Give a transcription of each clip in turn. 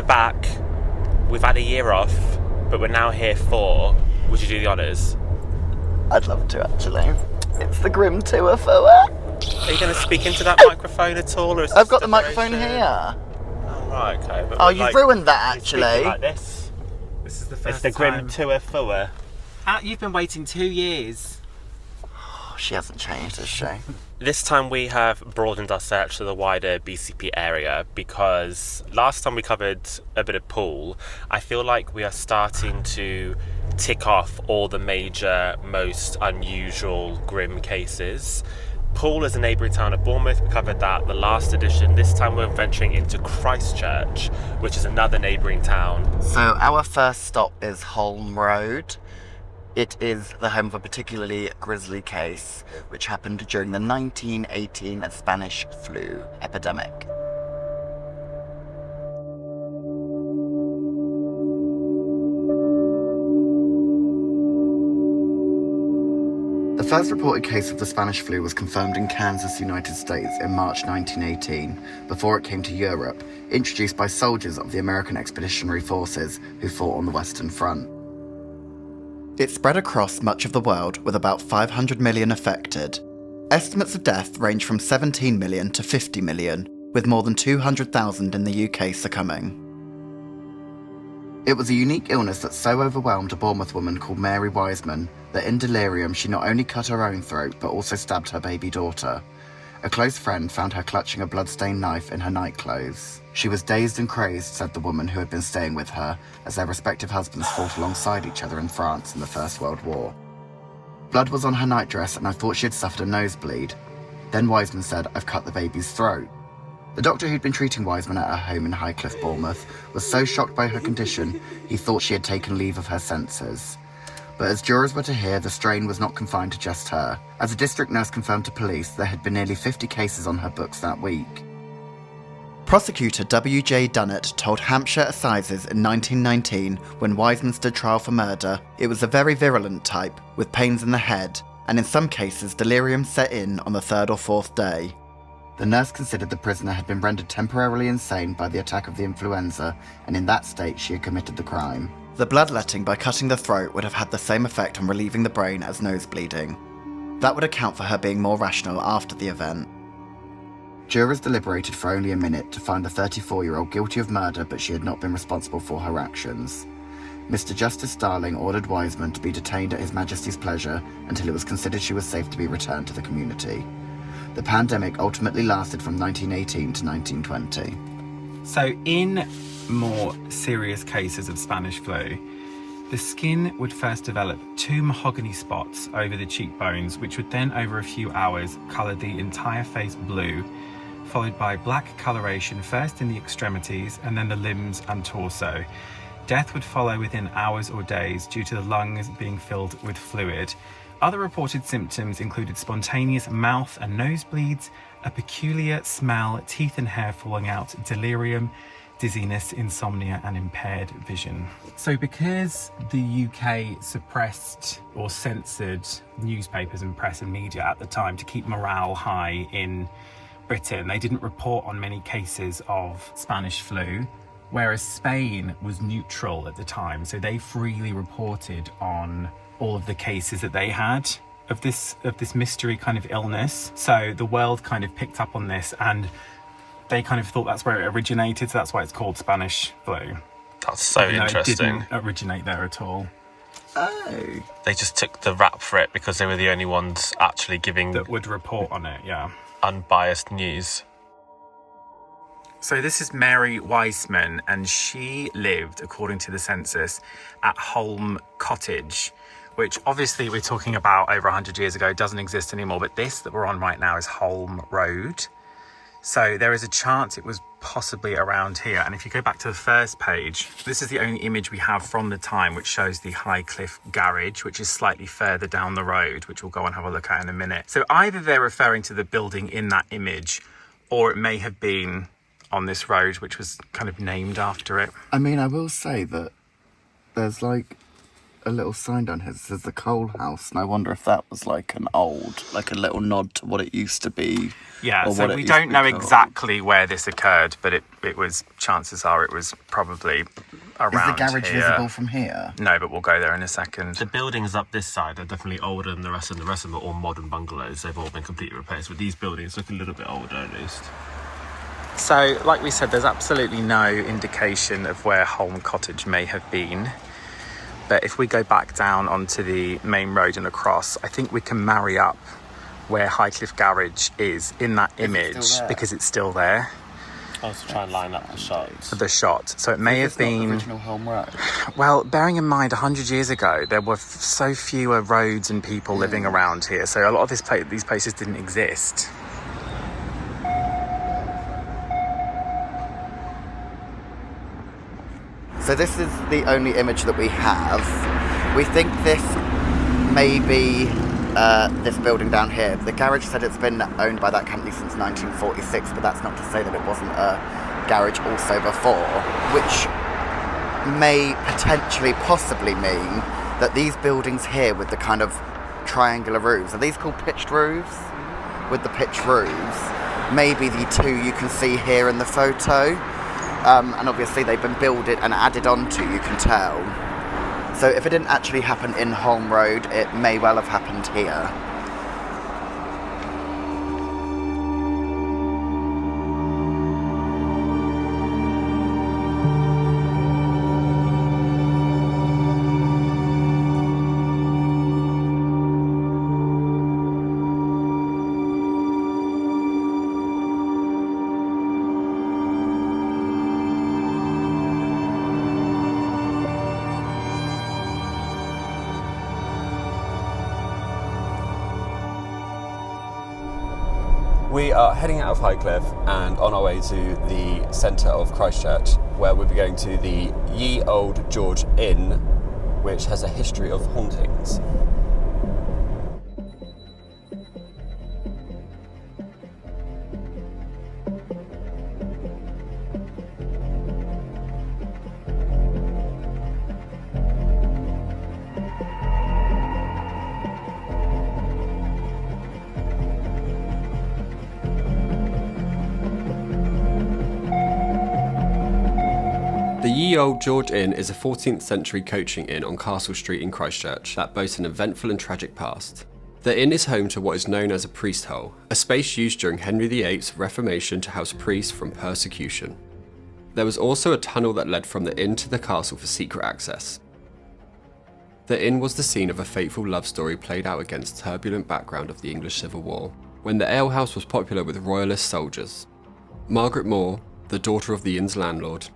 back. We've had a year off, but we're now here for... Would you do the honours? I'd love to, actually. It's the Grim Tour for Are you going to speak into that microphone at all? Or is I've got the microphone here. Oh, right, okay. But oh, you've ruined that, actually. Like this. This is the first It's the Grim Tour for... You've been waiting 2 years. Oh, she hasn't changed, has she? This time we have broadened our search to the wider BCP area because last time we covered a bit of Poole. I feel like we are starting to tick off all the major, most unusual grim cases. Poole is a neighbouring town of Bournemouth. We covered that the last edition. This time we're venturing into Christchurch, which is another neighbouring town. So our first stop is Wareham Road. It is the home of a particularly grisly case, which happened during the 1918 Spanish flu epidemic. The first reported case of the Spanish flu was confirmed in Kansas, United States in March 1918, before it came to Europe, introduced by soldiers of the American Expeditionary Forces who fought on the Western Front. It spread across much of the world with about 500 million affected. Estimates of death range from 17 million to 50 million, with more than 200,000 in the UK succumbing. It was a unique illness that so overwhelmed a Bournemouth woman called Mary Wiseman that in delirium she not only cut her own throat but also stabbed her baby daughter. A close friend found her clutching a blood-stained knife in her nightclothes. She was dazed and crazed, said the woman who had been staying with her, as their respective husbands fought alongside each other in France in the First World War. Blood was on her nightdress and I thought she had suffered a nosebleed. Then Wiseman said, "I've cut the baby's throat." The doctor who'd been treating Wiseman at her home in Highcliffe, Bournemouth, was so shocked by her condition, he thought she had taken leave of her senses. But as jurors were to hear, the strain was not confined to just her. As a district nurse confirmed to police, there had been nearly 50 cases on her books that week. Prosecutor W.J. Dunnett told Hampshire Assizes in 1919, when Wiseman stood trial for murder, it was a very virulent type, with pains in the head, and in some cases delirium set in on the third or fourth day. The nurse considered the prisoner had been rendered temporarily insane by the attack of the influenza, and in that state she had committed the crime. The bloodletting by cutting the throat would have had the same effect on relieving the brain as nosebleeding. That would account for her being more rational after the event. Jurors deliberated for only a minute to find the 34-year-old guilty of murder, but she had not been responsible for her actions. Mr. Justice Starling ordered Wiseman to be detained at His Majesty's pleasure until it was considered she was safe to be returned to the community. The pandemic ultimately lasted from 1918 to 1920. So in more serious cases of Spanish flu, the skin would first develop 2 mahogany spots over the cheekbones, which would then over a few hours colour the entire face blue, followed by black coloration first in the extremities and then the limbs and torso. Death would follow within hours or days due to the lungs being filled with fluid. Other reported symptoms included spontaneous mouth and nosebleeds, a peculiar smell, teeth and hair falling out, delirium, dizziness, insomnia and impaired vision. So because the UK suppressed or censored newspapers and press and media at the time to keep morale high in Britain, they didn't report on many cases of Spanish flu, whereas Spain was neutral at the time, so they freely reported on all of the cases that they had of this mystery kind of illness. So the world kind of picked up on this and they kind of thought that's where it originated, so that's why it's called Spanish flu. That's so interesting. It didn't originate there at all. Oh. They just took the rap for it because they were the only ones actually giving... that would report on it, yeah. Unbiased news. So this is Mary Wiseman, and she lived, according to the census, at Holme Cottage, which obviously we're talking about over 100 years ago, doesn't exist anymore, but this that we're on right now is Wareham Road. So there is a chance it was possibly around here. And if you go back to the first page, this is the only image we have from the time, which shows the Highcliffe Garage, which is slightly further down the road, which we'll go and have a look at in a minute. So either they're referring to the building in that image, or it may have been on this road, which was kind of named after it. I mean, I will say that there's like a little sign down here that says the coal house, and I wonder if that was like a little nod to what it used to be. Yeah, or so what it we used to don't be know called. exactly where this occurred, but it was, chances are it was probably around Is the garage here. visible from here? No, but we'll go there in a second. The buildings up this side are definitely older than the rest of them. The rest of them are all modern bungalows. They've all been completely replaced, but these buildings look a little bit older at least. So, like we said, there's absolutely no indication of where Holm Cottage may have been. But if we go back down onto the main road and across, I think we can marry up where Highcliffe Garage is in that image, because it's still there. I was trying to line up the shot. So it may have been... Not the original Holm Road? Well, bearing in mind, 100 years ago, there were so fewer roads and people living around here. So a lot of these places didn't exist. So this is the only image that we have. We think this may be this building down here. The garage said it's been owned by that company since 1946, but that's not to say that it wasn't a garage also before, which may potentially, possibly mean that these buildings here with the kind of triangular roofs, are these called pitched roofs? With the pitched roofs, maybe the two you can see here in the photo. And obviously they've been builded and added onto, you can tell. So if it didn't actually happen in Holm Road, it may well have happened here. We are heading out of Highcliffe and on our way to the centre of Christchurch, where we'll be going to the Ye Old George Inn, which has a history of hauntings. The Ye Old George Inn is a 14th century coaching inn on Castle Street in Christchurch that boasts an eventful and tragic past. The inn is home to what is known as a priest hole, a space used during Henry VIII's Reformation to house priests from persecution. There was also a tunnel that led from the inn to the castle for secret access. The inn was the scene of a fateful love story played out against the turbulent background of the English Civil War, when the alehouse was popular with royalist soldiers. Margaret Moore, the daughter of the inn's landlord,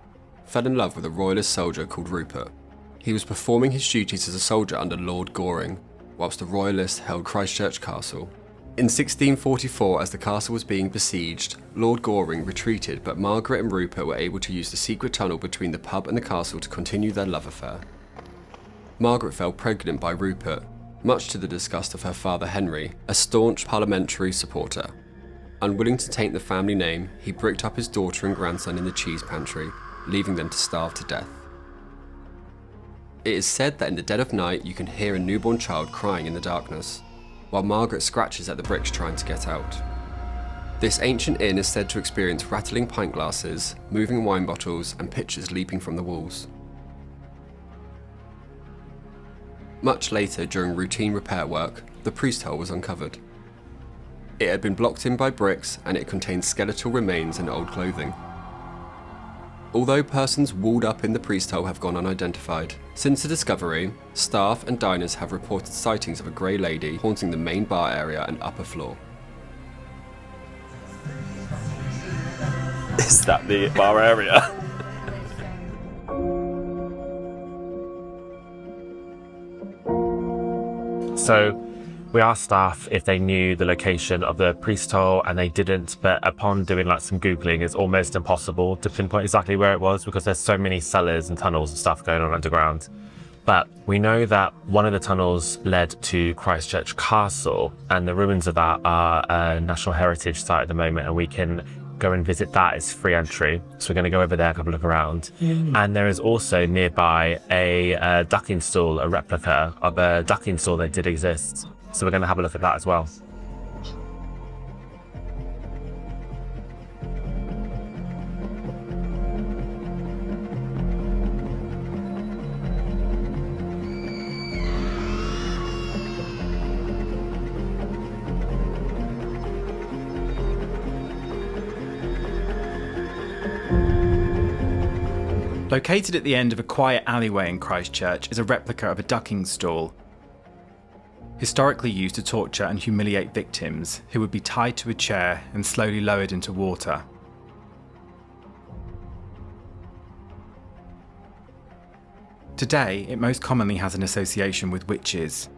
fell in love with a royalist soldier called Rupert. He was performing his duties as a soldier under Lord Goring, whilst the royalists held Christchurch Castle. In 1644, as the castle was being besieged, Lord Goring retreated, but Margaret and Rupert were able to use the secret tunnel between the pub and the castle to continue their love affair. Margaret fell pregnant by Rupert, much to the disgust of her father Henry, a staunch parliamentary supporter. Unwilling to taint the family name, he bricked up his daughter and grandson in the cheese pantry, leaving them to starve to death. It is said that in the dead of night you can hear a newborn child crying in the darkness, while Margaret scratches at the bricks trying to get out. This ancient inn is said to experience rattling pint glasses, moving wine bottles, and pitchers leaping from the walls. Much later, during routine repair work, the priest hole was uncovered. It had been blocked in by bricks, and it contained skeletal remains and old clothing. Although persons walled up in the priest hole have gone unidentified, since the discovery, staff and diners have reported sightings of a grey lady haunting the main bar area and upper floor. Is that the bar area? So we asked staff if they knew the location of the priest hole, and they didn't, but upon doing some Googling, it's almost impossible to pinpoint exactly where it was because there's so many cellars and tunnels and stuff going on underground. But we know that one of the tunnels led to Christchurch Castle, and the ruins of that are a National Heritage Site at the moment, and we can go and visit that. It's free entry. So we're going to go over there, have a look around. And there is also nearby a ducking stall, a replica of a ducking stall that did exist. So we're going to have a look at that as well. Located at the end of a quiet alleyway in Christchurch is a replica of a ducking stall, historically used to torture and humiliate victims who would be tied to a chair and slowly lowered into water. Today, it most commonly has an association with witches.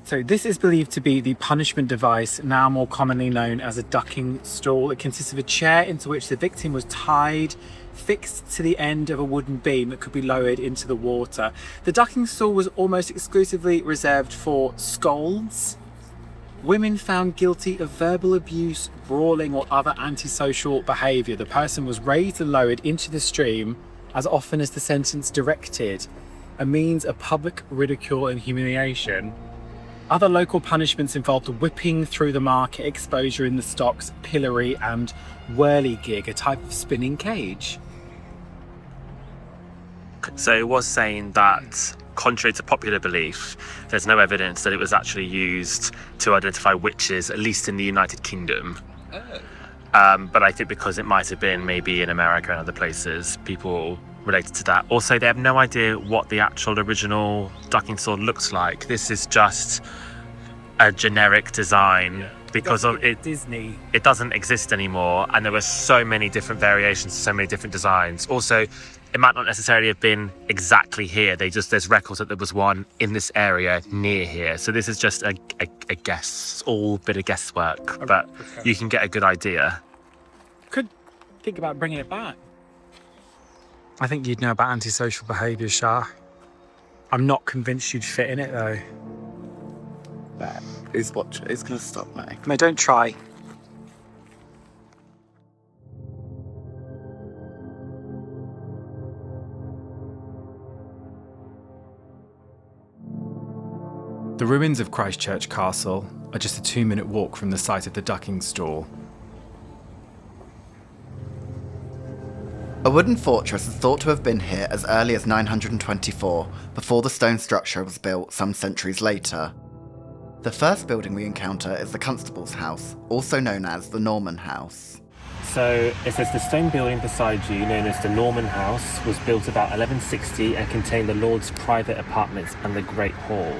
So this is believed to be the punishment device, now more commonly known as a ducking stool. It consists of a chair into which the victim was tied, fixed to the end of a wooden beam that could be lowered into the water. The ducking stool was almost exclusively reserved for scolds, women found guilty of verbal abuse, brawling or other antisocial behaviour. The person was raised and lowered into the stream as often as the sentence directed, a means of public ridicule and humiliation. Other local punishments involved whipping through the market, exposure in the stocks, pillory and whirligig, a type of spinning cage. So it was saying that, contrary to popular belief, there's no evidence that it was actually used to identify witches, at least in the United Kingdom. But I think because it might have been maybe in America and other places, people related to that. Also, they have no idea what the actual original ducking sword looks like. This is just a generic design because of it. Disney. It doesn't exist anymore, and there were so many different variations, so many different designs. Also, it might not necessarily have been exactly here. There's records that there was one in this area near here. So this is just a guess. It's all a bit of guesswork, but you can get a good idea. Could think about bringing it back. I think you'd know about antisocial behaviour, Char. I'm not convinced you'd fit in it, though. Who's going to stop me? No, don't try. The ruins of Christchurch Castle are just a 2-minute walk from the site of the ducking stall. A wooden fortress is thought to have been here as early as 924, before the stone structure was built some centuries later. The first building we encounter is the Constable's House, also known as the Norman House. So it says the stone building beside you, known as the Norman House, was built about 1160 and contained the Lord's private apartments and the Great Hall.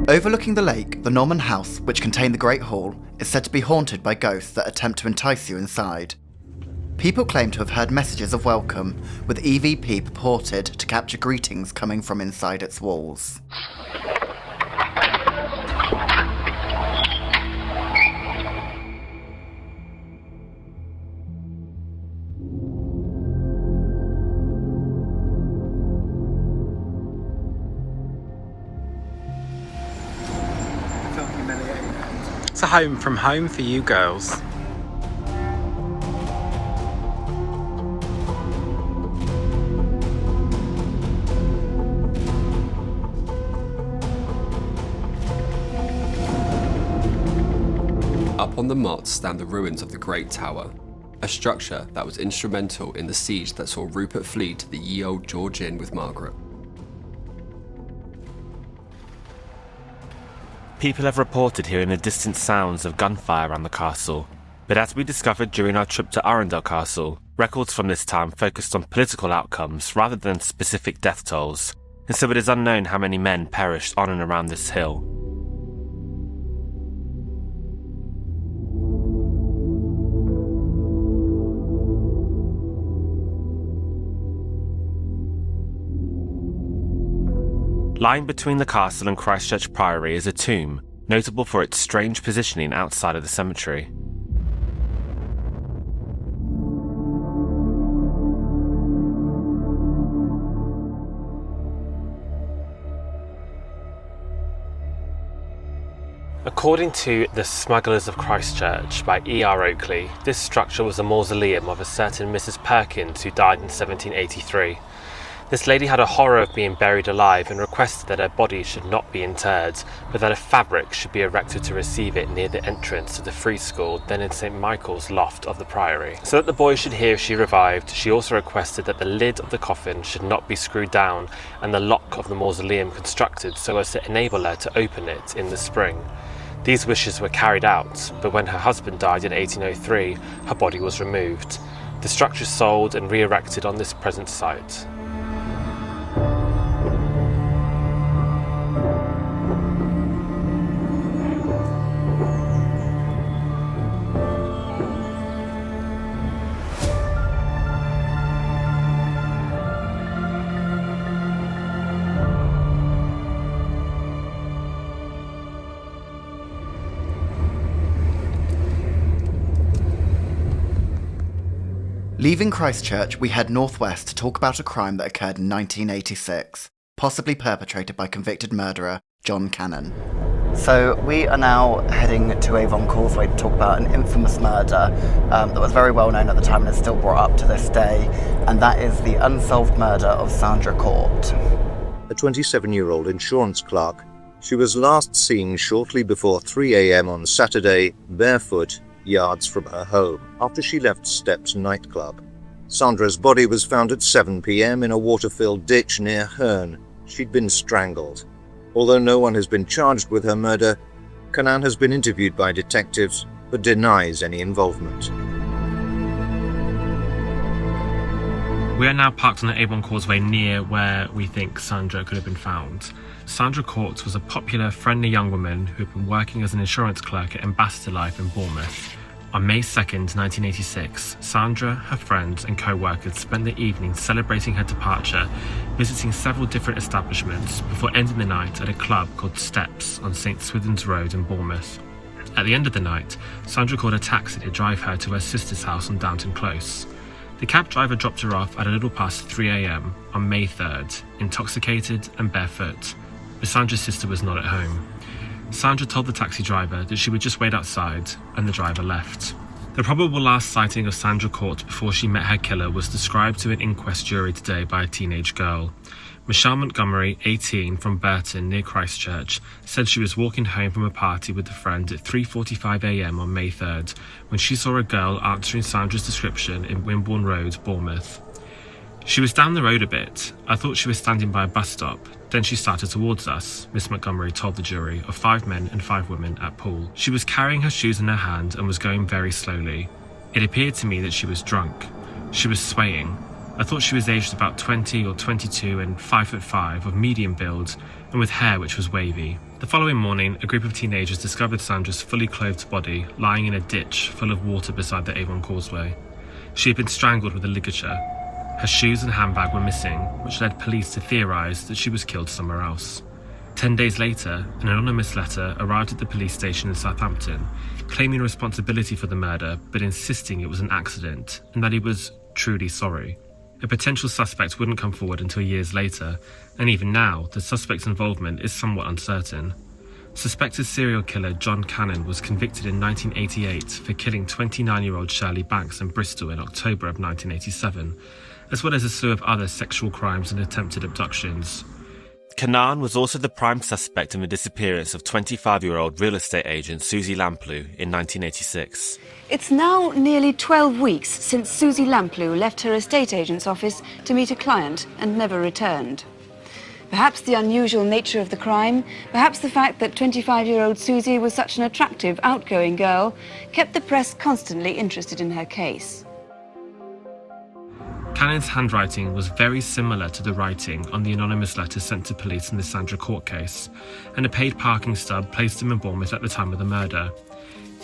Overlooking the lake, the Norman House, which contained the Great Hall, is said to be haunted by ghosts that attempt to entice you inside. People claim to have heard messages of welcome, with EVP purported to capture greetings coming from inside its walls. It's a home from home for you girls. Up on the motte stand the ruins of the Great Tower, a structure that was instrumental in the siege that saw Rupert flee to the ye old George Inn with Margaret. People have reported hearing the distant sounds of gunfire around the castle, but as we discovered during our trip to Arundel Castle, records from this time focused on political outcomes rather than specific death tolls, and so it is unknown how many men perished on and around this hill. Lying between the castle and Christchurch Priory is a tomb, notable for its strange positioning outside of the cemetery. According to The Smugglers of Christchurch by E.R. Oakley, this structure was a mausoleum of a certain Mrs. Perkins who died in 1783. This lady had a horror of being buried alive and requested that her body should not be interred, but that a fabric should be erected to receive it near the entrance to the free school, then in St. Michael's loft of the priory. So that the boys should hear if she revived, she also requested that the lid of the coffin should not be screwed down and the lock of the mausoleum constructed so as to enable her to open it in the spring. These wishes were carried out, but when her husband died in 1803, her body was removed. The structure sold and re-erected on this present site. Leaving Christchurch, we head northwest to talk about a crime that occurred in 1986, possibly perpetrated by convicted murderer John Cannon. So we are now heading to Avon Causeway to talk about an infamous murder that was very well known at the time and is still brought up to this day, and that is the unsolved murder of Sandra Court. A 27-year-old insurance clerk, she was last seen shortly before 3 a.m. on Saturday, barefoot, yards from her home, after she left Steps nightclub. Sandra's body was found at 7 p.m. in a water-filled ditch near Herne. She'd been strangled. Although no one has been charged with her murder, Cannon has been interviewed by detectives but denies any involvement. We are now parked on the Avon Causeway near where we think Sandra could have been found. Sandra Court was a popular, friendly young woman who had been working as an insurance clerk at Ambassador Life in Bournemouth. On May 2nd, 1986, Sandra, her friends and co-workers spent the evening celebrating her departure, visiting several different establishments before ending the night at a club called Steps on St. Swithin's Road in Bournemouth. At the end of the night, Sandra called a taxi to drive her to her sister's house on Downton Close. The cab driver dropped her off at a little past 3 a.m. on May 3rd, intoxicated and barefoot, but Sandra's sister was not at home. Sandra told the taxi driver that she would just wait outside, and the driver left. The probable last sighting of Sandra Court before she met her killer was described to an inquest jury today by a teenage girl. Michelle Montgomery, 18, from Burton near Christchurch, said she was walking home from a party with a friend at 3:45 a.m. on May 3rd when she saw a girl answering Sandra's description in Wareham Road, Bournemouth. She was down the road a bit. I thought she was standing by a bus stop. Then she started towards us, Miss Montgomery told the jury of 5 men and 5 women at Poole. She was carrying her shoes in her hand and was going very slowly. It appeared to me that she was drunk. She was swaying. I thought she was aged about 20 or 22 and 5'5", of medium build and with hair which was wavy. The following morning, a group of teenagers discovered Sandra's fully clothed body lying in a ditch full of water beside the Avon Causeway. She had been strangled with a ligature. Her shoes and handbag were missing, which led police to theorise that she was killed somewhere else. 10 days later, an anonymous letter arrived at the police station in Southampton, claiming responsibility for the murder but insisting it was an accident and that he was truly sorry. A potential suspect wouldn't come forward until years later, and even now, the suspect's involvement is somewhat uncertain. Suspected serial killer John Cannon was convicted in 1988 for killing 29-year-old Shirley Banks in Bristol in October of 1987, as well as a slew of other sexual crimes and attempted abductions. Cannon was also the prime suspect in the disappearance of 25-year-old real estate agent Susie Lamplugh in 1986. It's now nearly 12 weeks since Susie Lamplugh left her estate agent's office to meet a client and never returned. Perhaps the unusual nature of the crime, perhaps the fact that 25-year-old Susie was such an attractive, outgoing girl, kept the press constantly interested in her case. Cannon's handwriting was very similar to the writing on the anonymous letter sent to police in the Sandra Court case, and a paid parking stub placed him in Bournemouth at the time of the murder.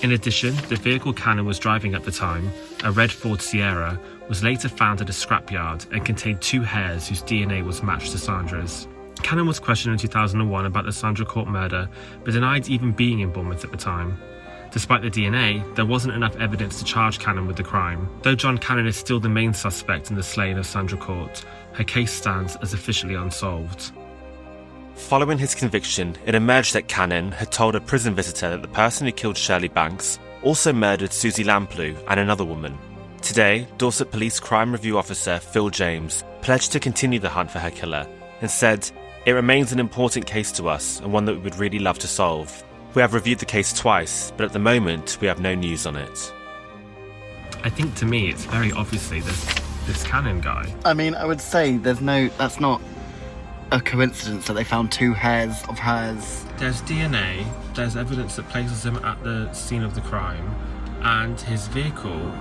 In addition, the vehicle Cannon was driving at the time, a red Ford Sierra, was later found at a scrapyard and contained 2 hairs whose DNA was matched to Sandra's. Cannon was questioned in 2001 about the Sandra Court murder, but denied even being in Bournemouth at the time. Despite the DNA, there wasn't enough evidence to charge Cannon with the crime. Though John Cannon is still the main suspect in the slaying of Sandra Court, her case stands as officially unsolved. Following his conviction, it emerged that Cannon had told a prison visitor that the person who killed Shirley Banks also murdered Susie Lamplugh and another woman. Today, Dorset Police Crime Review Officer Phil James pledged to continue the hunt for her killer and said, "It remains an important case to us and one that we would really love to solve. We have reviewed the case twice, but at the moment we have no news on it." I think to me it's very obviously this Cannon guy. I mean, I would say that's not a coincidence that they found 2 hairs of hers. There's DNA, there's evidence that places him at the scene of the crime, and his vehicle,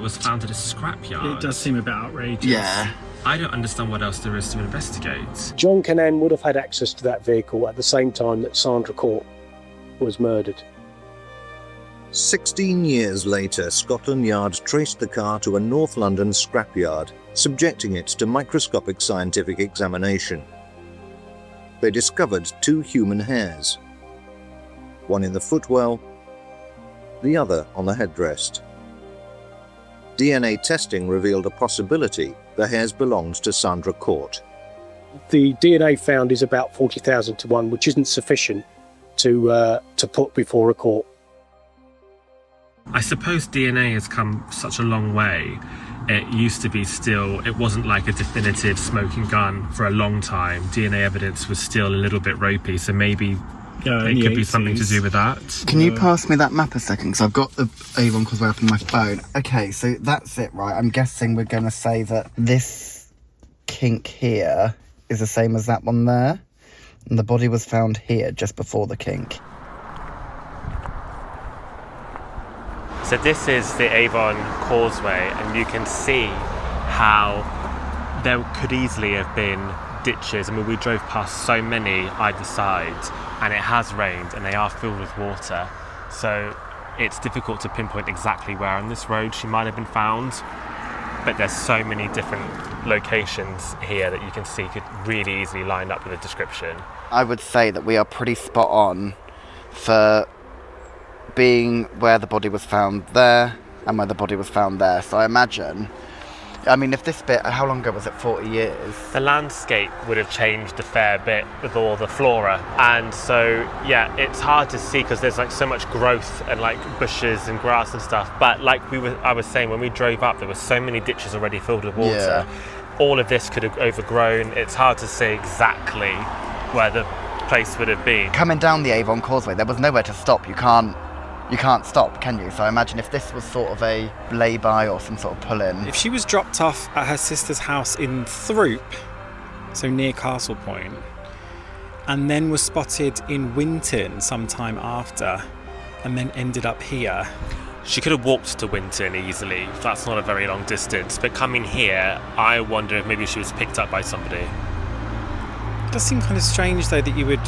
was found at a scrapyard. It does seem a bit outrageous. Yeah. I don't understand what else there is to investigate. John Cannon would have had access to that vehicle at the same time that Sandra Court was murdered. 16 years later, Scotland Yard traced the car to a North London scrapyard, subjecting it to microscopic scientific examination. They discovered 2 human hairs, one in the footwell, the other on the headrest. DNA testing revealed a possibility the hairs belonged to Sandra Court. The DNA found is about 40,000 to 1, which isn't sufficient to put before a court. I suppose DNA has come such a long way. It used to be it wasn't like a definitive smoking gun for a long time. DNA evidence was still a little bit ropey, so maybe it could be something to do with that. Can you pass me that map a second? Because I've got the Avon Causeway up on my phone. Okay, so that's it, right? I'm guessing we're going to say that this kink here is the same as that one there. And the body was found here just before the kink. So this is the Avon Causeway, and you can see how there could easily have been ditches. I mean, we drove past so many either side, and it has rained, and they are filled with water. So it's difficult to pinpoint exactly where on this road she might have been found. But there's so many different locations here that you can see could really easily line up with the description. I would say that we are pretty spot on for being where the body was found there and where the body was found there. So I imagine, if this bit, how long ago was it? 40 years? The landscape would have changed a fair bit with all the flora, and so it's hard to see because there's like so much growth and like bushes and grass and stuff. But like I was saying, when we drove up, there were so many ditches already filled with water. Yeah. All of this could have overgrown. It's hard to say exactly where the place would have been. Coming down the Avon Causeway, there was nowhere to stop. You can't stop, can you? So I imagine if this was sort of a lay-by or some sort of pull-in. If she was dropped off at her sister's house in Throop, so near Castle Point, and then was spotted in Winton sometime after, and then ended up here. She could have walked to Winton easily. That's not a very long distance. But coming here, I wonder if maybe she was picked up by somebody. It does seem kind of strange, though, that you would...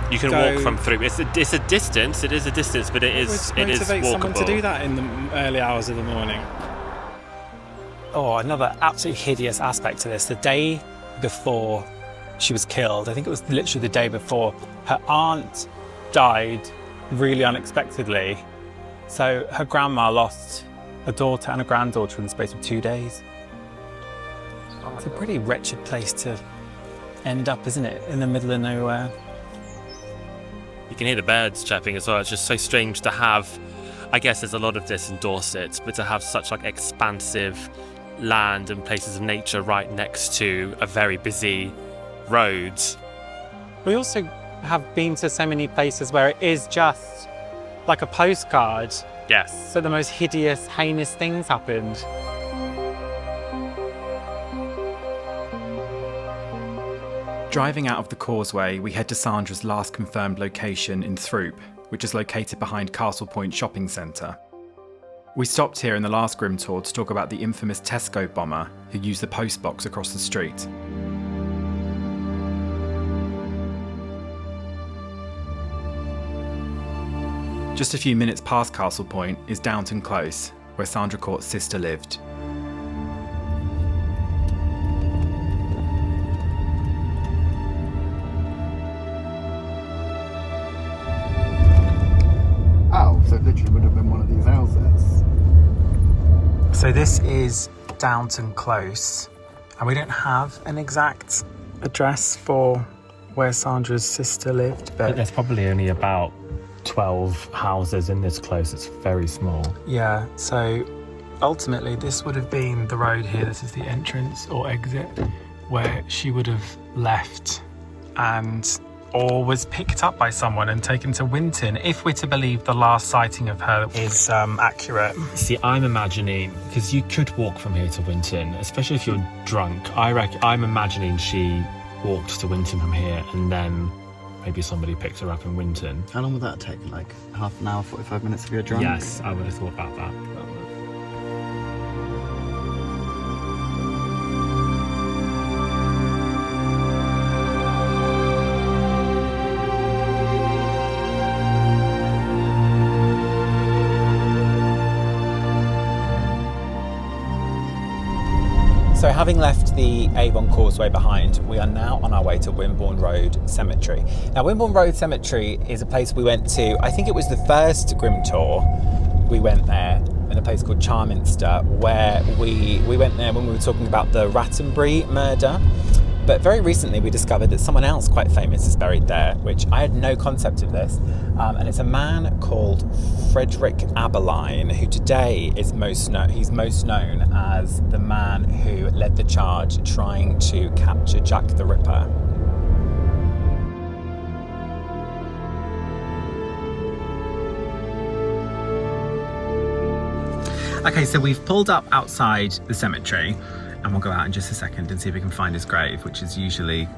You can walk from through. It's a distance. It is a distance, but it is walkable. Someone to do that in the early hours of the morning. Oh, another absolutely hideous aspect to this. The day before she was killed, I think it was literally the day before, her aunt died really unexpectedly. So her grandma lost a daughter and a granddaughter in the space of 2 days. It's a pretty wretched place to end up, isn't it? In the middle of nowhere. You can hear the birds chirping as well. It's just so strange to have, I guess there's a lot of this in Dorset, but to have such like expansive land and places of nature right next to a very busy road. We also have been to so many places where it is just like a postcard. Yes. So the most hideous, heinous things happened. Driving out of the causeway, we head to Sandra's last confirmed location in Throop, which is located behind Castle Point Shopping Centre. We stopped here in the last Grim Tour to talk about the infamous Tesco bomber who used the post box across the street. Just a few minutes past Castle Point is Downton Close, where Sandra Court's sister lived. So it literally would have been one of these houses. So this is Downton Close, and we don't have an exact address for where Sandra's sister lived, but there's probably only about 12 houses in this close. It's very small. yeah, so ultimately this would have been the road here. This is the entrance or exit where she would have left or was picked up by someone and taken to Winton, if we're to believe the last sighting of her is accurate. See, I'm imagining, because you could walk from here to Winton, especially if you're drunk. I'm imagining she walked to Winton from here and then maybe somebody picked her up in Winton. How long would that take? Like half an hour, 45 minutes if you're drunk? Yes, I would have thought about that. So having left the Avon Causeway behind, we are now on our way to Wimborne Road Cemetery. Now, Wimborne Road Cemetery is a place we went to, I think it was the first Grim Tour. We went there in a place called Charminster, where we went there when we were talking about the Rattenbury murder. But very recently we discovered that someone else quite famous is buried there, which I had no concept of this. And it's a man called Frederick Abberline, who today is most known as the man who led the charge trying to capture Jack the Ripper. Okay, so we've pulled up outside the cemetery, and we'll go out in just a second and see if we can find his grave, which is usually,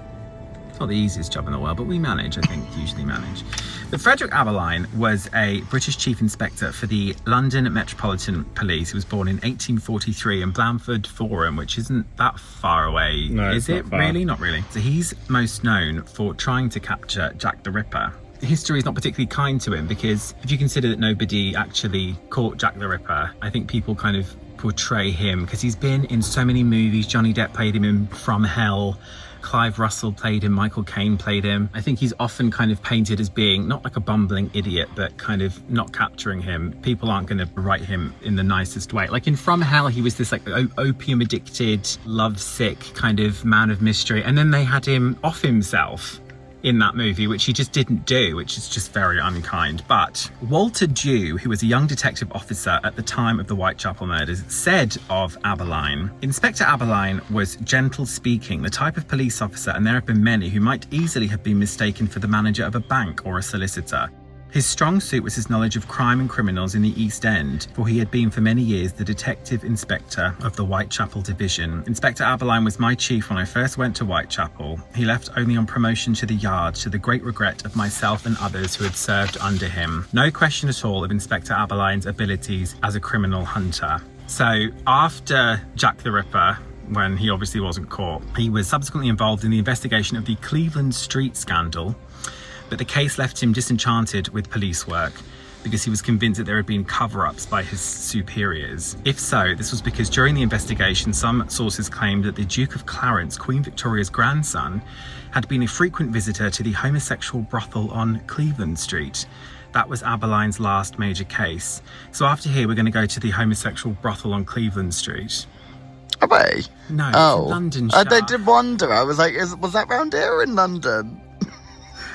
it's not the easiest job in the world, but we manage, I think, usually manage. But Frederick Abberline was a British Chief Inspector for the London Metropolitan Police. He was born in 1843 in Blandford Forum, which isn't that far away, no, is it? Really? Not really. So he's most known for trying to capture Jack the Ripper. History is not particularly kind to him, because if you consider that nobody actually caught Jack the Ripper, I think people kind of portray him, because he's been in so many movies. Johnny Depp played him in From Hell, Clive Russell played him, Michael Caine played him. I think he's often kind of painted as being not like a bumbling idiot, but kind of not capturing him. People aren't going to write him in the nicest way. Like in From Hell, he was this like opium addicted, lovesick kind of man of mystery, and then they had him off himself in that movie, which he just didn't do, which is just very unkind. But Walter Dew, who was a young detective officer at the time of the Whitechapel murders, said of Abberline, Inspector Abberline was gentle speaking, the type of police officer, and there have been many who might easily have been mistaken for the manager of a bank or a solicitor. His strong suit was his knowledge of crime and criminals in the East End, for he had been for many years the detective inspector of the Whitechapel division. Inspector Abberline was my chief when I first went to Whitechapel. He left only on promotion to the yard, to the great regret of myself and others who had served under him. No question at all of Inspector Abberline's abilities as a criminal hunter. So after Jack the Ripper, when he obviously wasn't caught, he was subsequently involved in the investigation of the Cleveland Street scandal. But the case left him disenchanted with police work, because he was convinced that there had been cover-ups by his superiors. If so, this was because during the investigation, some sources claimed that the Duke of Clarence, Queen Victoria's grandson, had been a frequent visitor to the homosexual brothel on Cleveland Street. That was Abberline's last major case. So after here, we're going to go to the homosexual brothel on Cleveland Street. Away? No, it's in London, Char. I did wonder. I was like, was that round here in London?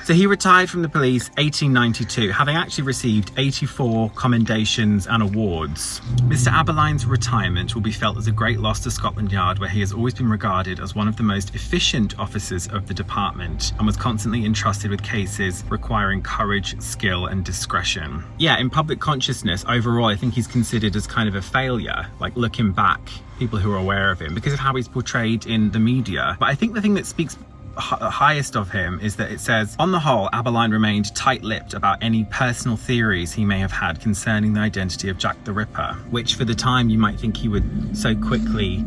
So he retired from the police 1892, having actually received 84 commendations and awards. Mr. Abberline's retirement will be felt as a great loss to Scotland Yard, where he has always been regarded as one of the most efficient officers of the department and was constantly entrusted with cases requiring courage, skill and discretion. Yeah, in public consciousness, overall, I think he's considered as kind of a failure, like looking back, people who are aware of him, because of how he's portrayed in the media. But I think the thing that speaks highest of him is that it says, on the whole, Abberline remained tight-lipped about any personal theories he may have had concerning the identity of Jack the Ripper, which for the time you might think he would so quickly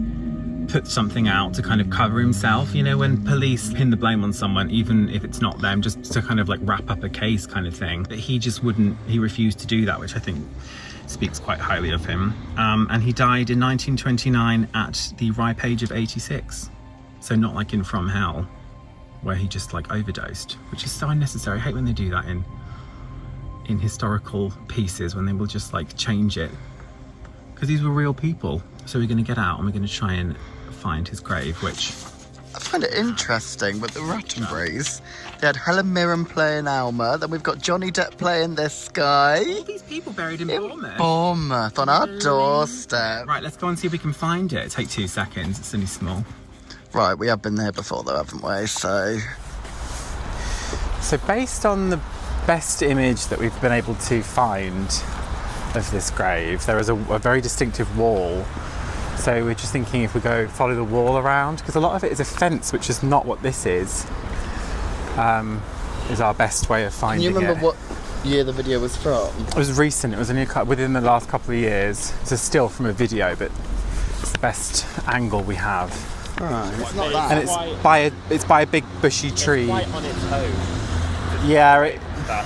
put something out to kind of cover himself. You know, when police pin the blame on someone, even if it's not them, just to kind of like wrap up a case kind of thing, but he just wouldn't, he refused to do that, which I think speaks quite highly of him. And he died in 1929 at the ripe age of 86. So not like in From Hell, where he just like overdosed, which is so unnecessary. I hate when they do that in historical pieces, when they will just like change it, because these were real people. So we're going to get out and we're going to try and find his grave, which I find it interesting with the Rattenburys. They had Helen Mirren playing Alma, then we've got Johnny Depp playing this guy. All these people buried in Bournemouth. Bournemouth, on our doorstep. Right, let's go and see if we can find it. Take 2 seconds, it's only small. Right, we have been there before though, haven't we? So based on the best image that we've been able to find of this grave, there is a very distinctive wall. So we're just thinking if we go follow the wall around, because a lot of it is a fence, which is not what this is our best way of finding it. Can you remember what year the video was from? It was recent, it was within the last couple of years. It's a still from a video, but it's the best angle we have. Right, it's not that. And it's by a big bushy tree. It's quite on its own. Yeah,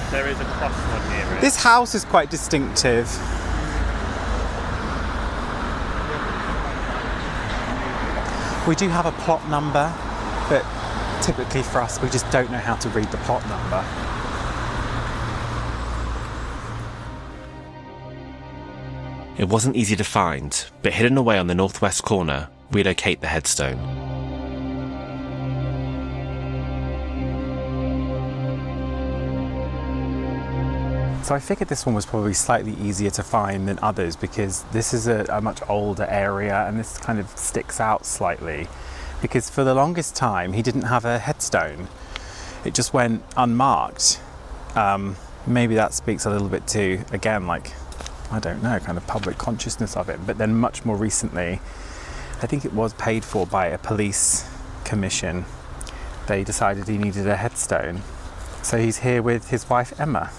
There is a crossroad near it. this house is quite distinctive. We do have a plot number, but typically for us, we just don't know how to read the plot number. It wasn't easy to find, but hidden away on the northwest corner, we locate the headstone. So I figured this one was probably slightly easier to find than others because this is a much older area and this kind of sticks out slightly because for the longest time he didn't have a headstone. It just went unmarked. Maybe that speaks a little bit to, again, like, I don't know, kind of public consciousness of it. But then much more recently, I think it was paid for by a police commission. They decided he needed a headstone. So he's here with his wife, Emma.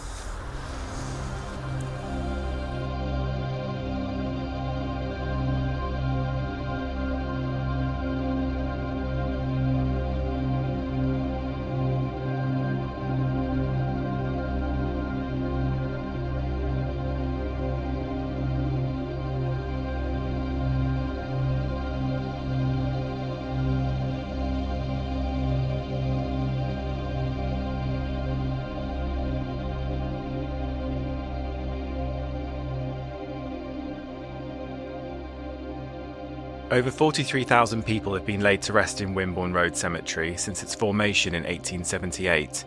Over 43,000 people have been laid to rest in Wareham Road Cemetery since its formation in 1878.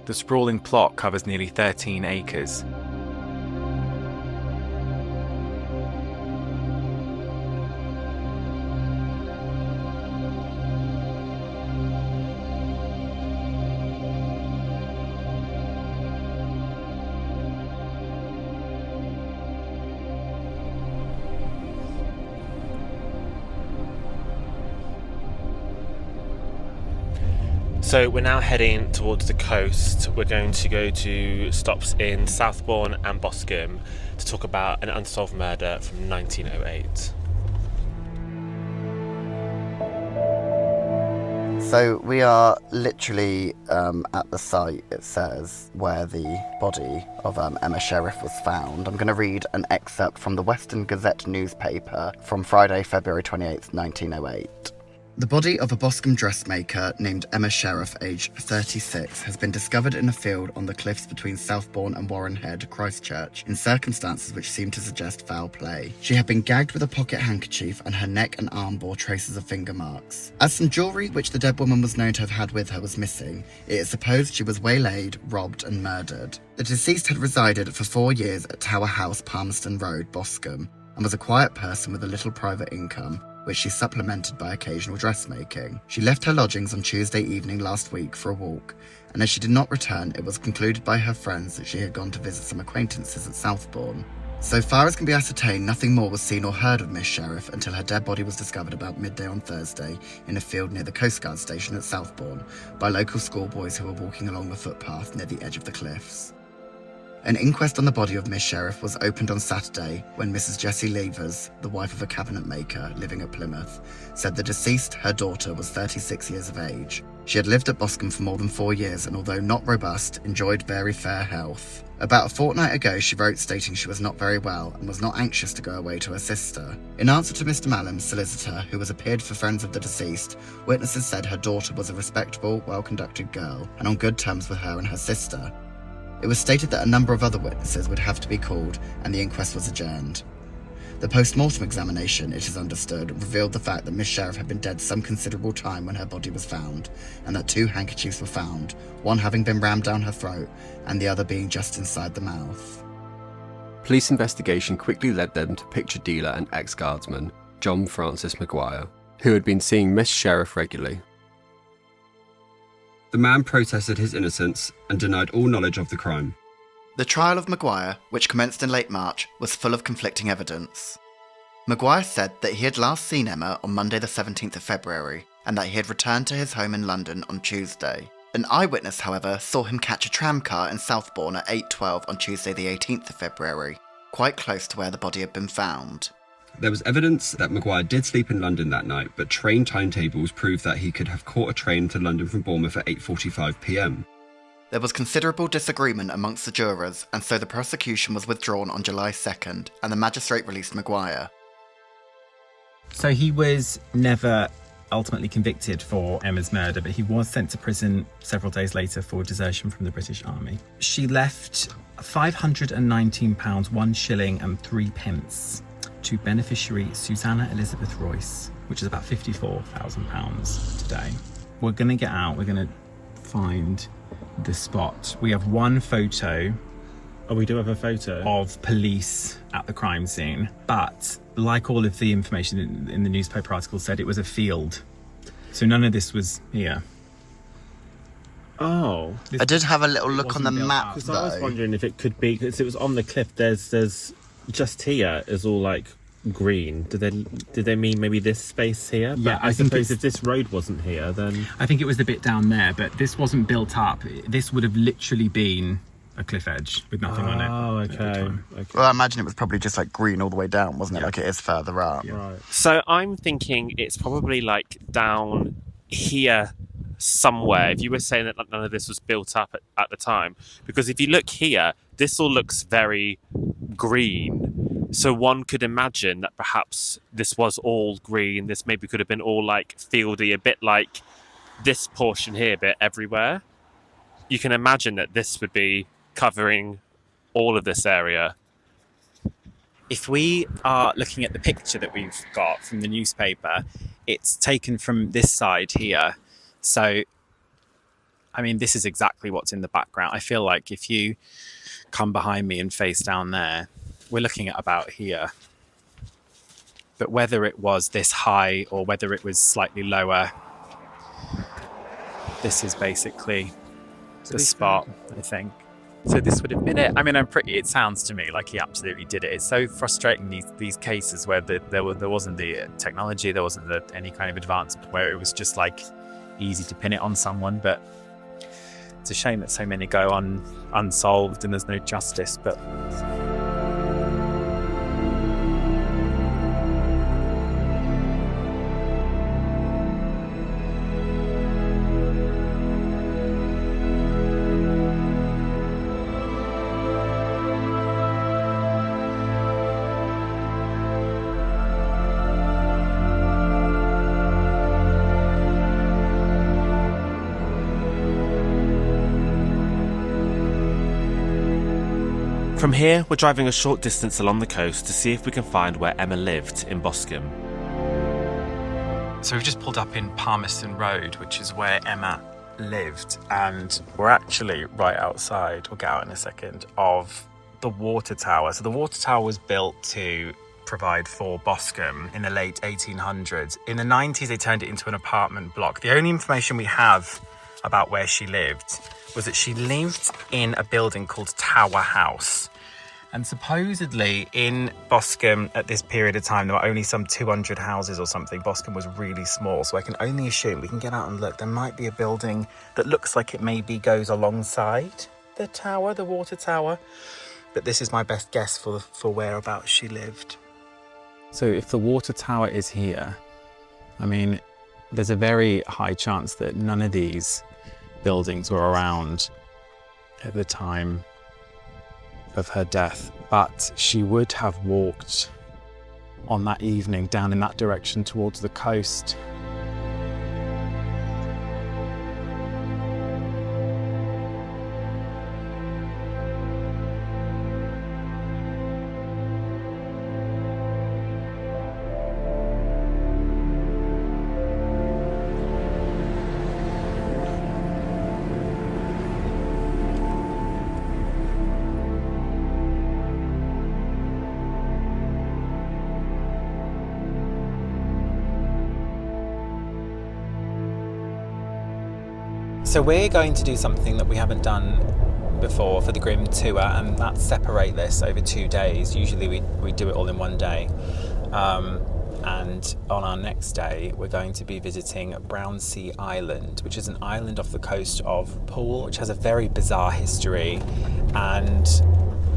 The sprawling plot covers nearly 13 acres. So we're now heading towards the coast. We're going to go to stops in Southbourne and Boscombe to talk about an unsolved murder from 1908. So we are literally at the site, it says, where the body of Emma Sherriff was found. I'm going to read an excerpt from the Western Gazette newspaper from Friday, February 28th, 1908. The body of a Boscombe dressmaker named Emma Sherriff, aged 36, has been discovered in a field on the cliffs between Southbourne and Warren Head, Christchurch, in circumstances which seem to suggest foul play. She had been gagged with a pocket handkerchief and her neck and arm bore traces of finger marks. As some jewellery which the dead woman was known to have had with her was missing, it is supposed she was waylaid, robbed and murdered. The deceased had resided for 4 years at Tower House, Palmerston Road, Boscombe, and was a quiet person with a little private income, which she supplemented by occasional dressmaking. She left her lodgings on Tuesday evening last week for a walk, and as she did not return, it was concluded by her friends that she had gone to visit some acquaintances at Southbourne. So far as can be ascertained, nothing more was seen or heard of Miss Sherriff until her dead body was discovered about midday on Thursday in a field near the Coast Guard station at Southbourne by local schoolboys who were walking along the footpath near the edge of the cliffs. An inquest on the body of Miss Sherriff was opened on Saturday when Mrs. Jessie Levers, the wife of a cabinet maker living at Plymouth, said the deceased, her daughter, was 36 years of age. She had lived at Boscombe for more than 4 years and, although not robust, enjoyed very fair health. About a fortnight ago, she wrote stating she was not very well and was not anxious to go away to her sister. In answer to Mr. Mallam's solicitor, who has appeared for friends of the deceased, witnesses said her daughter was a respectable, well-conducted girl and on good terms with her and her sister. It was stated that a number of other witnesses would have to be called and the inquest was adjourned. The post-mortem examination, it is understood, revealed the fact that Miss Sherriff had been dead some considerable time when her body was found, and that 2 handkerchiefs were found, one having been rammed down her throat, and the other being just inside the mouth. Police investigation quickly led them to picture dealer and ex-guardsman John Francis Maguire, who had been seeing Miss Sherriff regularly. The man protested his innocence and denied all knowledge of the crime. The trial of Maguire, which commenced in late March, was full of conflicting evidence. Maguire said that he had last seen Emma on Monday the 17th of February, and that he had returned to his home in London on Tuesday. An eyewitness, however, saw him catch a tram car in Southbourne at 8:12 on Tuesday the 18th of February, quite close to where the body had been found. There was evidence that Maguire did sleep in London that night, but train timetables proved that he could have caught a train to London from Bournemouth at 8:45 p.m. There was considerable disagreement amongst the jurors, and so the prosecution was withdrawn on July 2nd, and the magistrate released Maguire. So he was never ultimately convicted for Emma's murder, but he was sent to prison several days later for desertion from the British Army. She left £519, 1 shilling and 3 pence to beneficiary Susanna Elizabeth Royce, which is about £54,000 today. We're going to get out, we're going to find the spot. We have one photo. Oh, we do have a photo of police at the crime scene, but like all of the information in the newspaper article said, it was a field. So none of this was here. Oh. I did have a little look on the map, Because though. I was wondering if it could be, because it was on the cliff, there's just here is all like green. Did they mean maybe this space here? Yeah, But I suppose if this road wasn't here, then I think it was the bit down there, but this wasn't built up. This would have literally been a cliff edge with nothing on it. Oh, at the time. okay. Well, I imagine it was probably just like green all the way down, wasn't it? Like it is further up. Right. So I'm thinking it's probably like down here somewhere. If you were saying that none of this was built up at the time, because if you look here, this all looks very green. So one could imagine that perhaps this was all green. This maybe could have been all like fieldy, a bit like this portion here, but everywhere. You can imagine that this would be covering all of this area. If we are looking at the picture that we've got from the newspaper, it's taken from this side here. So, I mean, this is exactly what's in the background. I feel like if you come behind me and face down there, we're looking at about here. But whether it was this high or whether it was slightly lower, this is basically the spot, I think. So this would have been it. I mean, it sounds to me like he absolutely did it. It's so frustrating, these cases where there wasn't the technology, there wasn't any kind of advancement, where it was just like easy to pin it on someone. But it's a shame that so many go on unsolved and there's no justice. But From here, we're driving a short distance along the coast to see if we can find where Emma lived in Boscombe. So we've just pulled up in Palmerston Road, which is where Emma lived, and we're actually right outside, we'll get out in a second, of the water tower. So the water tower was built to provide for Boscombe in the late 1800s. In the 90s, they turned it into an apartment block. The only information we have about where she lived was that she lived in a building called Tower House. And supposedly in Boscombe at this period of time, there were only some 200 houses or something. Boscombe was really small, so I can only assume, we can get out and look, there might be a building that looks like it maybe goes alongside the tower, the water tower. But this is my best guess for whereabouts she lived. So if the water tower is here, I mean, there's a very high chance that none of these buildings were around at the time of her death, but she would have walked on that evening down in that direction towards the coast. So we're going to do something that we haven't done before for the Grim Tour, and that's separate this over 2 days. Usually we do it all in one day. And on our next day, we're going to be visiting Brownsea Island, which is an island off the coast of Poole, which has a very bizarre history and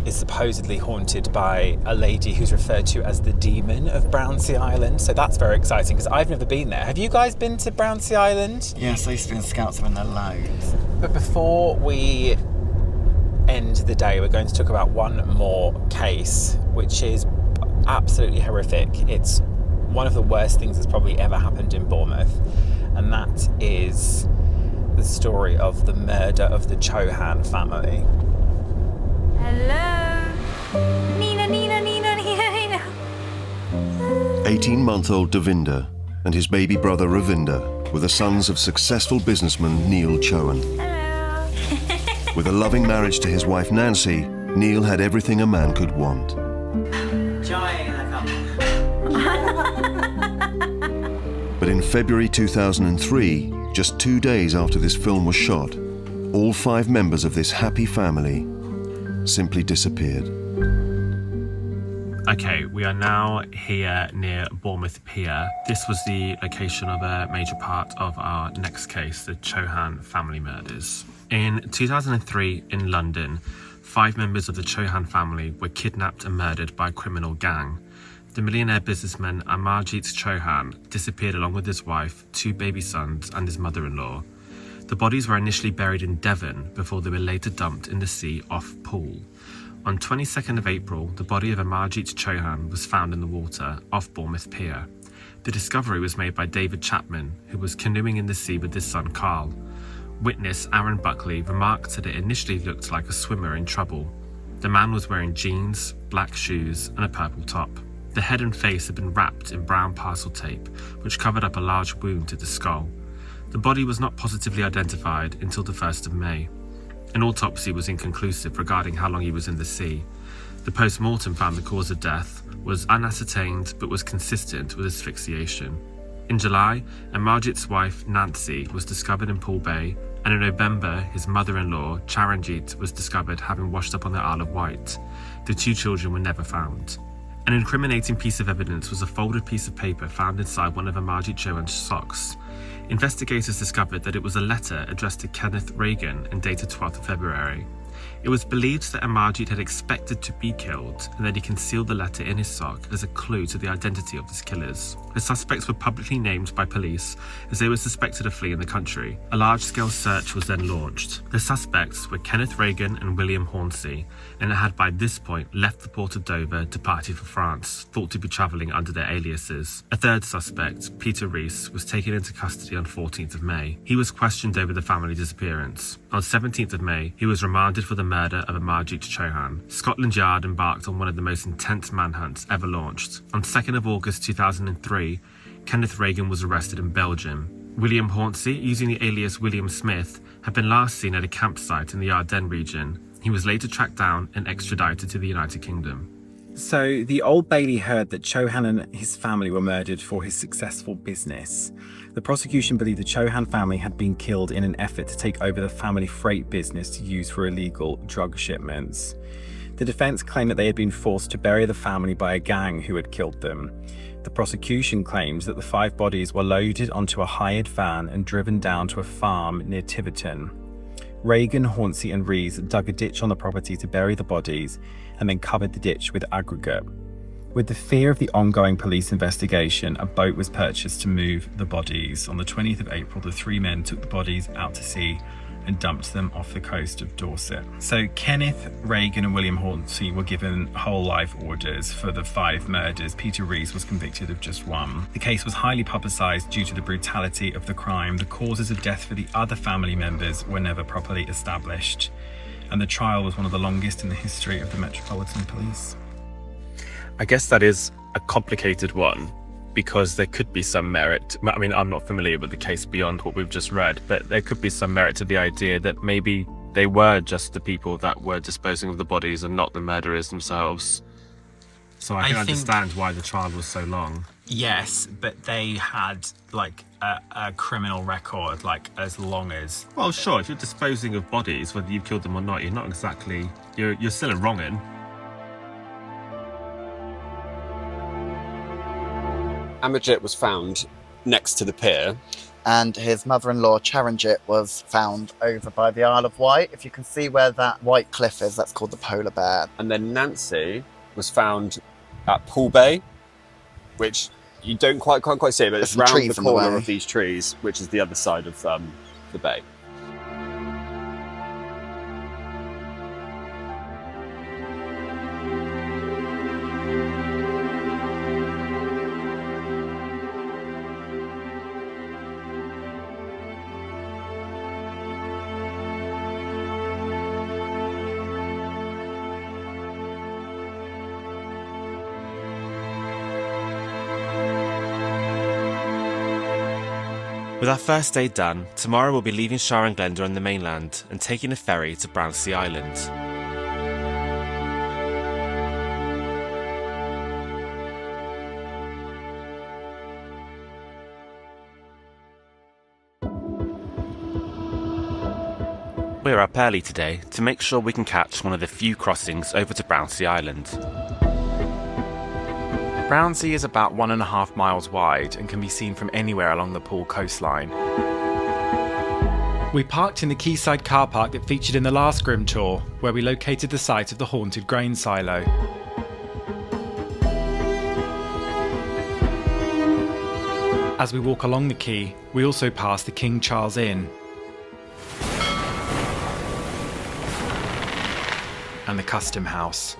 is supposedly haunted by a lady who's referred to as the Demon of Brownsea Island. So that's very exciting because I've never been there. Have you guys been to Brownsea Island? Yes, I used to be in Scouts when they're loads. But before we end the day, we're going to talk about one more case, which is absolutely horrific. It's one of the worst things that's probably ever happened in Bournemouth, and that is the story of the murder of the Chohan family. Hello? Nina, Nina, Nina, Nina, Nina. 18-month-old Devinda and his baby brother Ravinda were the sons of successful businessman Neil Chohan. Hello. With a loving marriage to his wife Nancy, Neil had everything a man could want. But in February 2003, just 2 days after this film was shot, all 5 members of this happy family simply disappeared. Okay, we are now here near Bournemouth Pier. This was the location of a major part of our next case, the Chohan family murders. In 2003 in London, 5 members of the Chohan family were kidnapped and murdered by a criminal gang. The millionaire businessman Amarjit Chohan disappeared along with his wife, 2 baby sons and his mother-in-law. The bodies were initially buried in Devon before they were later dumped in the sea off Poole. On 22nd of April, the body of Amarjit Chohan was found in the water off Bournemouth Pier. The discovery was made by David Chapman, who was canoeing in the sea with his son Carl. Witness Aaron Buckley remarked that it initially looked like a swimmer in trouble. The man was wearing jeans, black shoes and a purple top. The head and face had been wrapped in brown parcel tape, which covered up a large wound to the skull. The body was not positively identified until the 1st of May. An autopsy was inconclusive regarding how long he was in the sea. The post-mortem found the cause of death was unascertained but was consistent with asphyxiation. In July, Amarjit's wife Nancy was discovered in Poole Bay, and in November his mother-in-law Charanjit was discovered having washed up on the Isle of Wight. The 2 children were never found. An incriminating piece of evidence was a folded piece of paper found inside one of Amarjit Chohan's socks. Investigators discovered that it was a letter addressed to Kenneth Reagan and dated 12th of February. It was believed that Amarjit had expected to be killed and that he concealed the letter in his sock as a clue to the identity of his killers. The suspects were publicly named by police as they were suspected of fleeing the country. A large-scale search was then launched. The suspects were Kenneth Reagan and William Hornsey, and had by this point left the port of Dover, departed for France, thought to be travelling under their aliases. A third suspect, Peter Rees, was taken into custody on 14th of May. He was questioned over the family disappearance. On 17th of May, he was remanded for the murder of Amarjit Chohan. Scotland Yard embarked on one of the most intense manhunts ever launched. On 2nd of August 2003, Kenneth Reagan was arrested in Belgium. William Hornsey, using the alias William Smith, had been last seen at a campsite in the Ardennes region. He was later tracked down and extradited to the United Kingdom. So the Old Bailey heard that Chohan and his family were murdered for his successful business. The prosecution believed the Chohan family had been killed in an effort to take over the family freight business to use for illegal drug shipments. The defence claimed that they had been forced to bury the family by a gang who had killed them. The prosecution claims that the 5 bodies were loaded onto a hired van and driven down to a farm near Tiverton. Reagan, Hornsey and Rees dug a ditch on the property to bury the bodies and then covered the ditch with aggregate. With the fear of the ongoing police investigation, a boat was purchased to move the bodies. On the 20th of April, the 3 men took the bodies out to sea and dumped them off the coast of Dorset. So Kenneth Reagan and William Hornsey were given whole life orders for the 5 murders. Peter Rees was convicted of just 1. The case was highly publicised due to the brutality of the crime. The causes of death for the other family members were never properly established, and the trial was one of the longest in the history of the Metropolitan Police. I guess that is a complicated one, because there could be some merit. I mean, I'm not familiar with the case beyond what we've just read, but there could be some merit to the idea that maybe they were just the people that were disposing of the bodies and not the murderers themselves. So I can understand why the trial was so long. Yes, but they had like a criminal record, like as long as. Well, sure, if you're disposing of bodies, whether you've killed them or not, you're not exactly... You're still a wrong'un. Amajit was found next to the pier. And his mother-in-law, Charanjit, was found over by the Isle of Wight. If you can see where that white cliff is, that's called the Polar Bear. And then Nancy was found at Poole Bay, which you can't quite see, but it's some round trees the in the corner way. of these trees, which is the other side of the bay. With our first day done, tomorrow we'll be leaving Char and Glennda on the mainland and taking a ferry to Brownsea Island. We're up early today to make sure we can catch one of the few crossings over to Brownsea Island. Brownsea is about 1.5 miles wide and can be seen from anywhere along the Poole coastline. We parked in the quayside car park that featured in the last Grim tour, where we located the site of the haunted grain silo. As we walk along the quay, we also pass the King Charles Inn and the Custom House.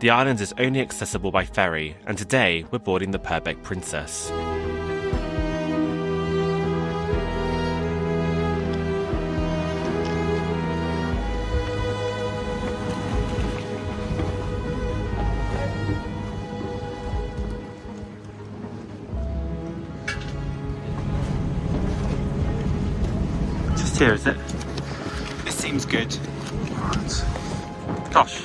The island is only accessible by ferry, and today we're boarding the Purbeck Princess. Just here, is it? It seems good. Right. Gosh.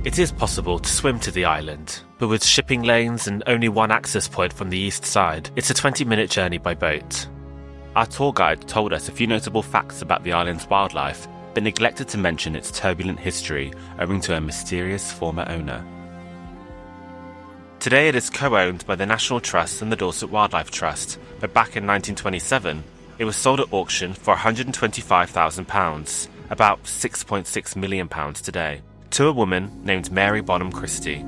It is possible to swim to the island, but with shipping lanes and only one access point from the east side, it's a 20-minute journey by boat. Our tour guide told us a few notable facts about the island's wildlife, but neglected to mention its turbulent history owing to a mysterious former owner. Today it is co-owned by the National Trust and the Dorset Wildlife Trust, but back in 1927, it was sold at auction for £125,000, about £6.6 million today, to a woman named Mary Bonham Christie.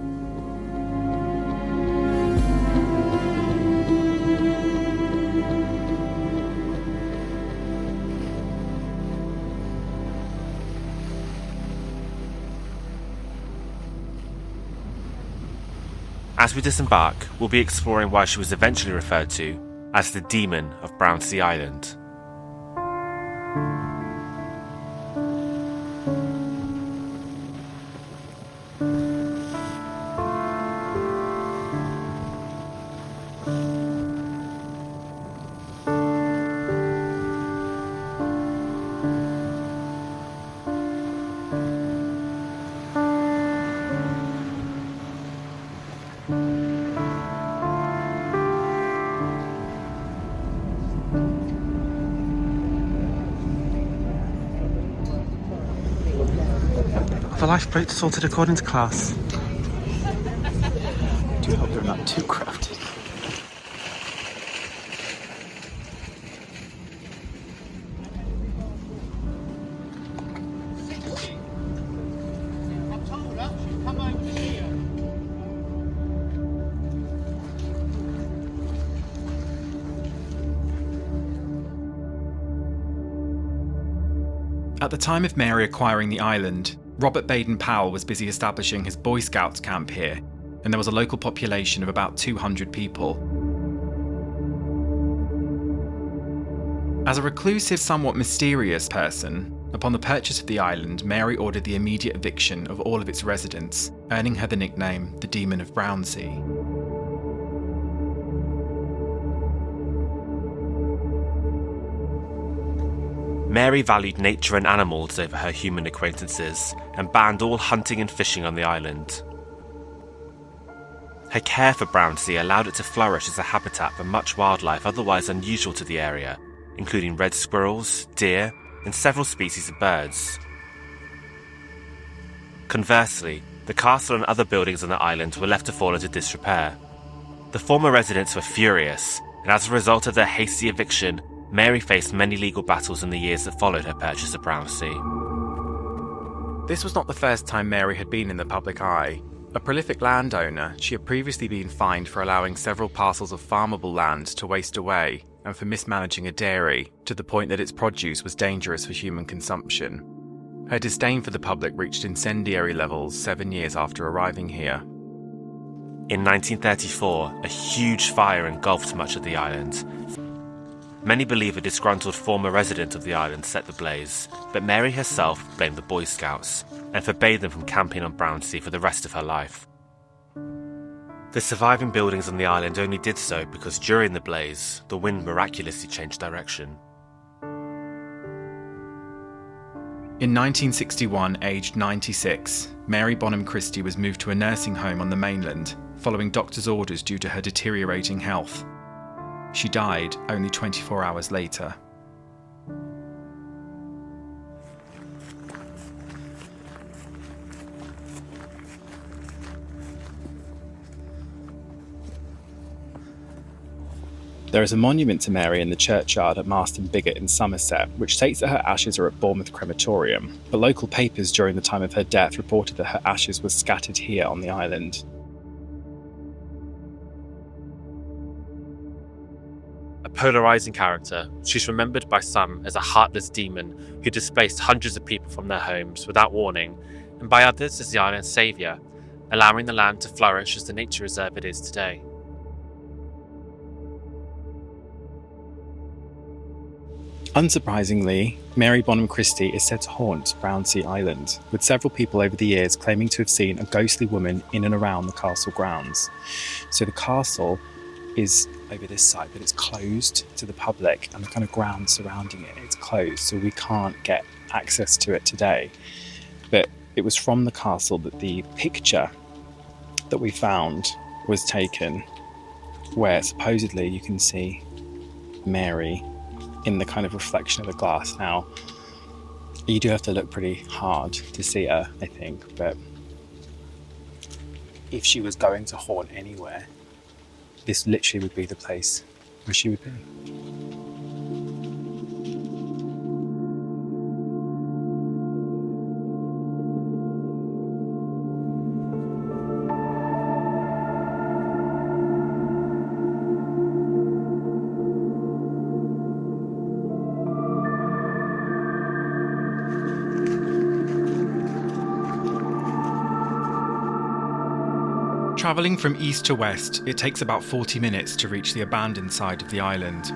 As we disembark, we'll be exploring why she was eventually referred to as the Demon of Brownsea Island. The lifeboat's sorted according to class. Do hope they're not too crowded. At the time of Mary acquiring the island, Robert Baden-Powell was busy establishing his Boy Scouts camp here, and there was a local population of about 200 people. As a reclusive, somewhat mysterious person, upon the purchase of the island, Mary ordered the immediate eviction of all of its residents, earning her the nickname the Demon of Brownsea. Mary valued nature and animals over her human acquaintances and banned all hunting and fishing on the island. Her care for Brownsea allowed it to flourish as a habitat for much wildlife otherwise unusual to the area, including red squirrels, deer, and several species of birds. Conversely, the castle and other buildings on the island were left to fall into disrepair. The former residents were furious, and as a result of their hasty eviction, Mary faced many legal battles in the years that followed her purchase of Brownsea. This was not the first time Mary had been in the public eye. A prolific landowner, she had previously been fined for allowing several parcels of farmable land to waste away and for mismanaging a dairy to the point that its produce was dangerous for human consumption. Her disdain for the public reached incendiary levels 7 years after arriving here. In 1934, a huge fire engulfed much of the island. Many believe a disgruntled former resident of the island set the blaze, but Mary herself blamed the Boy Scouts and forbade them from camping on Brownsea for the rest of her life. The surviving buildings on the island only did so because during the blaze, the wind miraculously changed direction. In 1961, aged 96, Mary Bonham Christie was moved to a nursing home on the mainland, following doctor's orders due to her deteriorating health. She died only 24 hours later. There is a monument to Mary in the churchyard at Marston Bigot in Somerset, which states that her ashes are at Bournemouth Crematorium, but local papers during the time of her death reported that her ashes were scattered here on the island. A polarising character, she's remembered by some as a heartless demon who displaced hundreds of people from their homes without warning, and by others as the island's saviour, allowing the land to flourish as the nature reserve it is today. Unsurprisingly, Mary Bonham Christie is said to haunt Brownsea Island, with several people over the years claiming to have seen a ghostly woman in and around the castle grounds. So the castle is over this side, but it's closed to the public, and the kind of ground surrounding it, it's closed, so we can't get access to it today. But it was from the castle that the picture that we found was taken, where supposedly you can see Mary in the kind of reflection of the glass. Now, you do have to look pretty hard to see her, I think, but if she was going to haunt anywhere, this literally would be the place where she would be. Travelling from east to west, it takes about 40 minutes to reach the abandoned side of the island.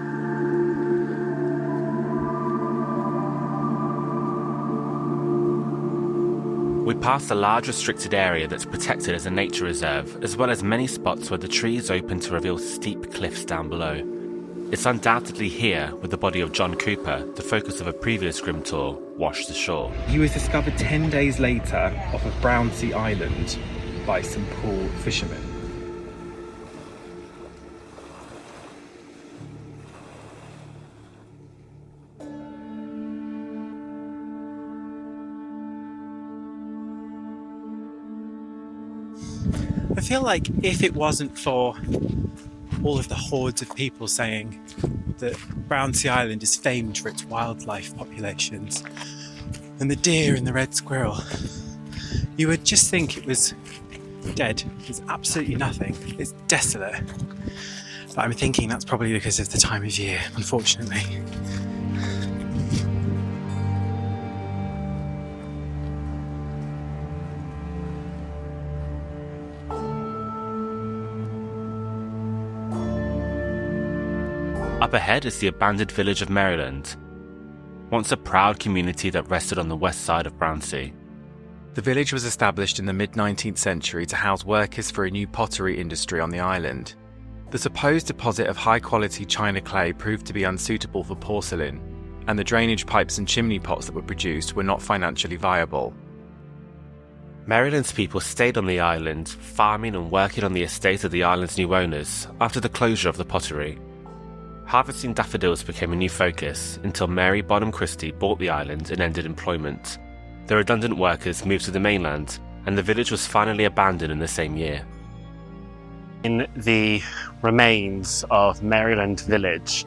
We pass a large restricted area that's protected as a nature reserve, as well as many spots where the trees open to reveal steep cliffs down below. It's undoubtedly here where the body of John Cooper, the focus of a previous grim tour, washed ashore. He was discovered 10 days later off of Brownsea Island by some Poole fishermen. I feel like if it wasn't for all of the hordes of people saying that Brownsea Island is famed for its wildlife populations and the deer and the red squirrel, you would just think it was dead. There's absolutely nothing. It's desolate. But I'm thinking that's probably because of the time of year, unfortunately. Up ahead is the abandoned village of Maryland, once a proud community that rested on the west side of Brownsea. The village was established in the mid-19th century to house workers for a new pottery industry on the island. The supposed deposit of high-quality china clay proved to be unsuitable for porcelain, and the drainage pipes and chimney pots that were produced were not financially viable. Maryland's people stayed on the island, farming and working on the estate of the island's new owners after the closure of the pottery. Harvesting daffodils became a new focus until Mary Bonham Christie bought the island and ended employment. The redundant workers moved to the mainland, and the village was finally abandoned in the same year. In the remains of Maryland Village,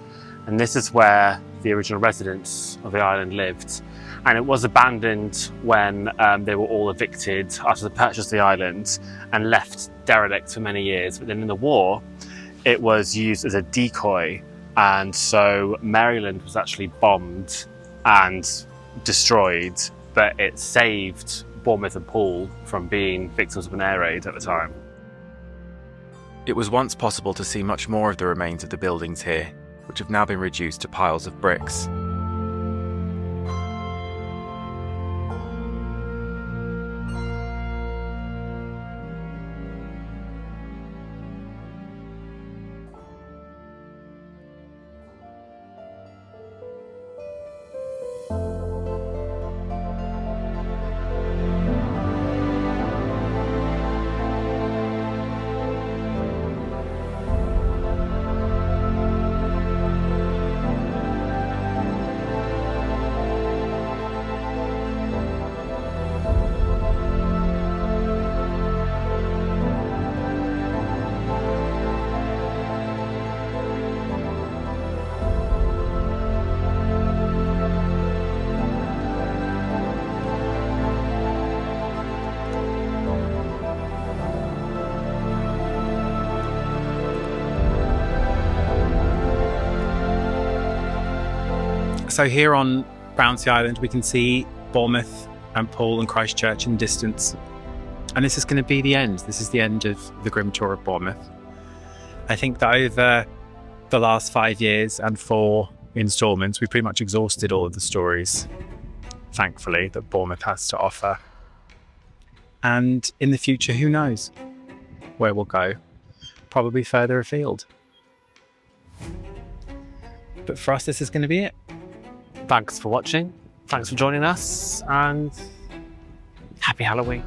and this is where the original residents of the island lived. And it was abandoned when they were all evicted after the purchase of the island and left derelict for many years. But then in the war, it was used as a decoy. And so Maryland was actually bombed and destroyed, but it saved Bournemouth and Poole from being victims of an air raid at the time. It was once possible to see much more of the remains of the buildings here, which have now been reduced to piles of bricks. So here on Brownsea Island, we can see Bournemouth and Poole and Christchurch in the distance. And this is going to be the end. This is the end of the grim tour of Bournemouth. I think that over the last 5 years and 4 instalments, we've pretty much exhausted all of the stories, thankfully, that Bournemouth has to offer. And in the future, who knows where we'll go? Probably further afield. But for us, this is going to be it. Thanks for watching, thanks for joining us, and happy Halloween.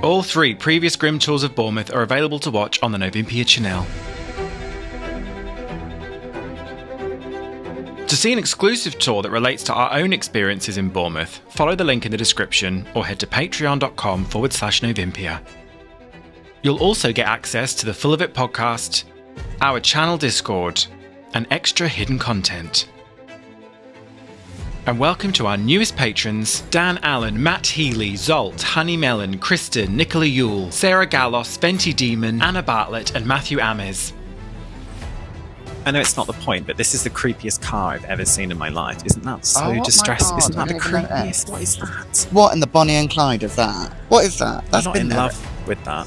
All 3 previous Grim Tours of Bournemouth are available to watch on the Novympia channel. To see an exclusive tour that relates to our own experiences in Bournemouth, follow the link in the description or head to patreon.com/Novympia. You'll also get access to the Full of It podcast, our channel Discord, and extra hidden content. And welcome to our newest patrons: Dan Allen, Matt Healy, Zolt, Honey Melon, Kristen, Nicola Yule, Sarah Gallos, Venti Demon, Anna Bartlett, and Matthew Ames. I know it's not the point, but this is the creepiest car I've ever seen in my life. Isn't that so distressing? God, Isn't that I the didn't even know creepiest? What is that? What in the Bonnie and Clyde of that? What is that? I'm not in love with that.